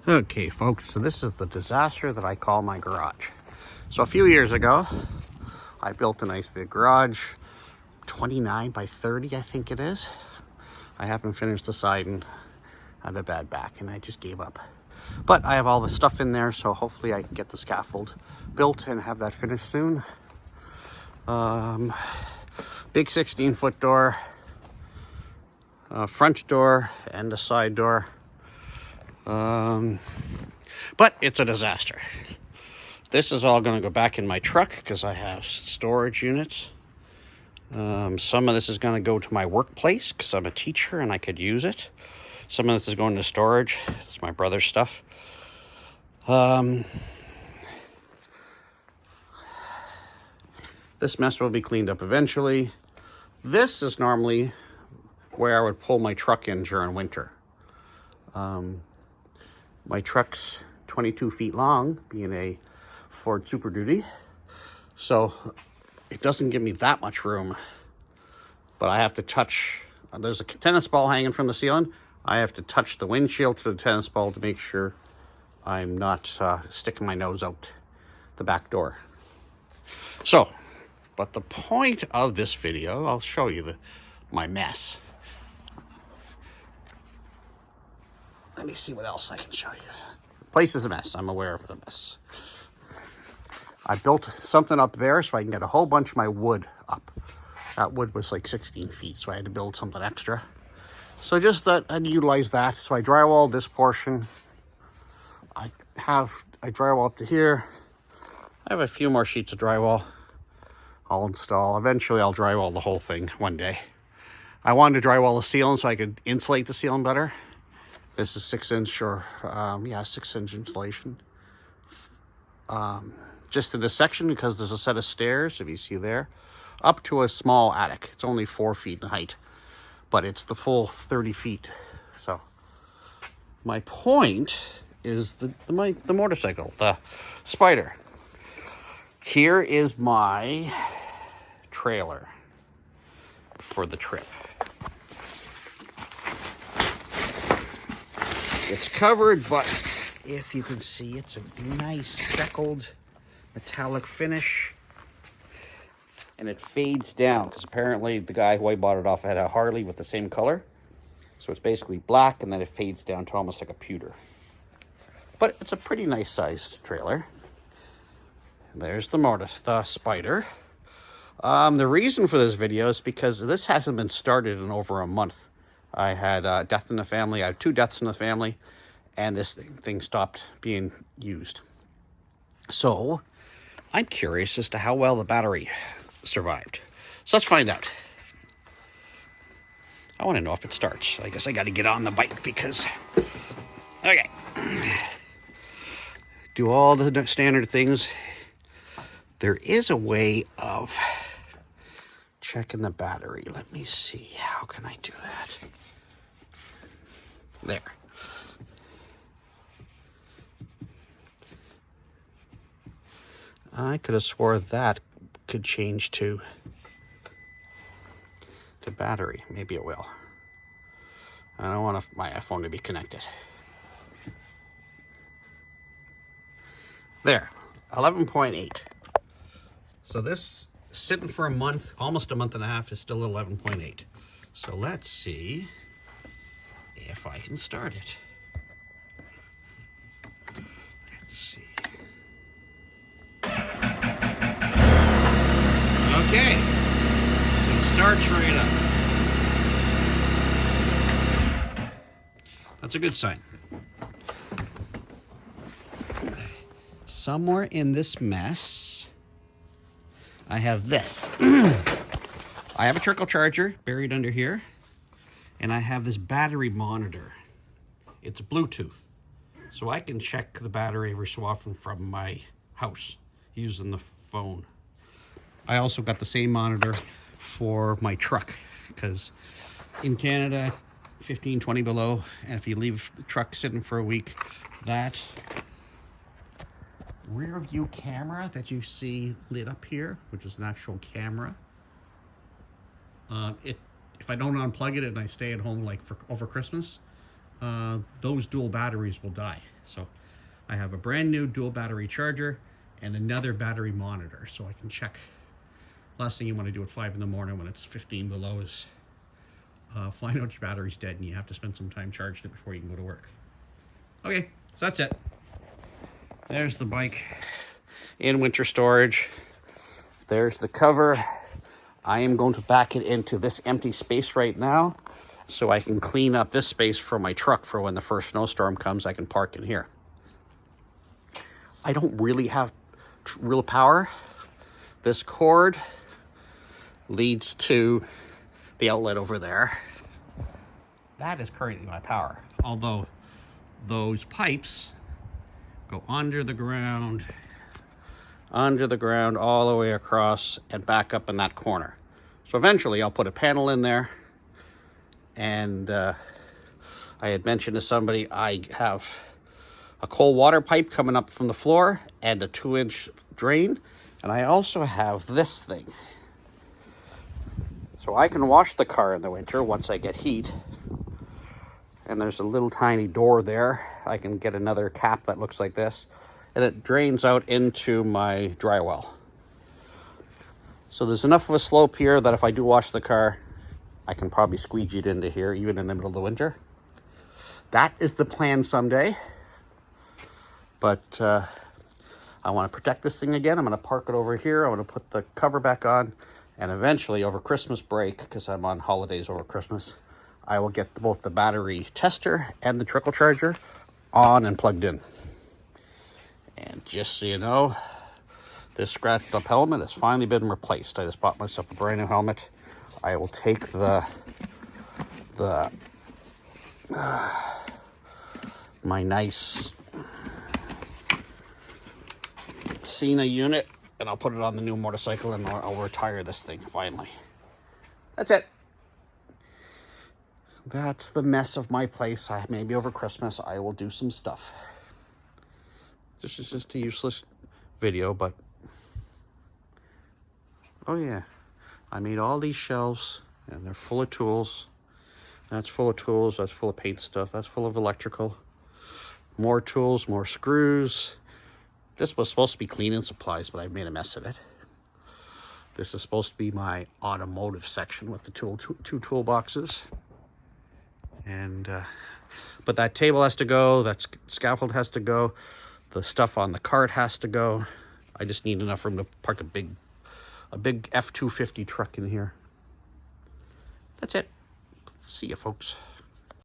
Okay, folks, so this is the disaster that I call my garage. So a few years ago, I built a nice big garage, 29 by 30, I think it is. I haven't finished the siding. I have a bad back, and I just gave up. But I have all the stuff in there, so hopefully I can get the scaffold built and have that finished soon. Big 16-foot door, front door, and a side door. But it's a disaster. This is all going to go back in my truck because I have storage units. Some of this is going to go to my workplace because I'm a teacher and I could use it. Some of this is going to storage. It's my brother's stuff. This mess will be cleaned up eventually. This is normally where I would pull my truck in during winter. My truck's 22 feet long, being a Ford Super Duty. So it doesn't give me that much room. But I have to touch, there's a tennis ball hanging from the ceiling. I have to touch the windshield to the tennis ball to make sure I'm not sticking my nose out the back door. So, but the point of this video, I'll show you my mess. Let me see what else I can show you. The place is a mess. I'm aware of the mess. I built something up there so I can get a whole bunch of my wood up. That wood was like 16 feet, so I had to build something extra. So just that I'd utilize that. So I drywalled this portion. I drywall up to here. I have a few more sheets of drywall I'll install. Eventually I'll drywall the whole thing one day. I wanted to drywall the ceiling so I could insulate the ceiling better. This is 6-inch or 6-inch insulation. Just to this section because there's a set of stairs, if you see there, up to a small attic. It's only 4 feet in height, but it's the full 30 feet. So my point is the motorcycle, the Spyder. Here is my trailer for the trip. It's covered, but if you can see, it's a nice speckled metallic finish. And it fades down, because apparently the guy who I bought it off had a Harley with the same color. So it's basically black, and then it fades down to almost like a pewter. But it's a pretty nice sized trailer. There's the Spyder. The reason for this video is because this hasn't been started in over a month. I had a death in the family. I had 2 deaths in the family, and this thing stopped being used. So I'm curious as to how well the battery survived. So let's find out. I want to know if it starts. I guess I got to get on the bike because, okay. Do all the standard things. There is a way of checking the battery. Let me see. How can I do that? There. I could have swore that could change to battery. Maybe it will. I don't want my iPhone to be connected. There. 11.8. So this, sitting for a month, almost a month and a half, is still 11.8. So let's see if I can start it. Let's see. Okay. So it starts right up. That's a good sign. Somewhere in this mess, I have this. I have a trickle charger buried under here, and I have this battery monitor. It's Bluetooth, so I can check the battery every so often from my house using the phone. I also got the same monitor for my truck, because in Canada, 15, 20 below, and if you leave the truck sitting for a week, that rear view camera that you see lit up here, which is an actual camera, if I don't unplug it and I stay at home like over Christmas, those dual batteries will die. So I have a brand new dual battery charger and another battery monitor, so I can check. Last thing you want to do at 5 in the morning when it's 15 below is find out your battery's dead and you have to spend some time charging it before you can go to work. Okay, so that's it. There's the bike in winter storage. There's the cover. I am going to back it into this empty space right now so I can clean up this space for my truck for when the first snowstorm comes. I can park in here. I don't really have real power. This cord leads to the outlet over there. That is currently my power. Although those pipes go under the ground all the way across and back up in that corner. So eventually I'll put a panel in there. And I had mentioned to somebody I have a cold water pipe coming up from the floor and a 2-inch drain. And I also have this thing. So I can wash the car in the winter once I get heat. And there's a little tiny door there. I can get another cap that looks like this. And it drains out into my dry well. So there's enough of a slope here that if I do wash the car, I can probably squeegee it into here, even in the middle of the winter. That is the plan someday. But I want to protect this thing again. I'm going to park it over here. I'm going to put the cover back on. And eventually, over Christmas break, because I'm on holidays over Christmas, I will get both the battery tester and the trickle charger on and plugged in. And just so you know, this scratched up helmet has finally been replaced. I just bought myself a brand new helmet. I will take my nice Cena unit and I'll put it on the new motorcycle and I'll retire this thing finally. That's it. That's the mess of my place. Maybe over Christmas I will do some stuff. This is just a useless video, but oh yeah, I made all these shelves and they're full of tools. That's full of tools, that's full of paint stuff, that's full of electrical. More tools, more screws. This was supposed to be cleaning supplies, but I made a mess of it. This is supposed to be my automotive section with the two toolboxes. And but that table has to go, that scaffold has to go, the stuff on the cart has to go. I just need enough room to park a big F-250 truck in here. That's it. See you, folks.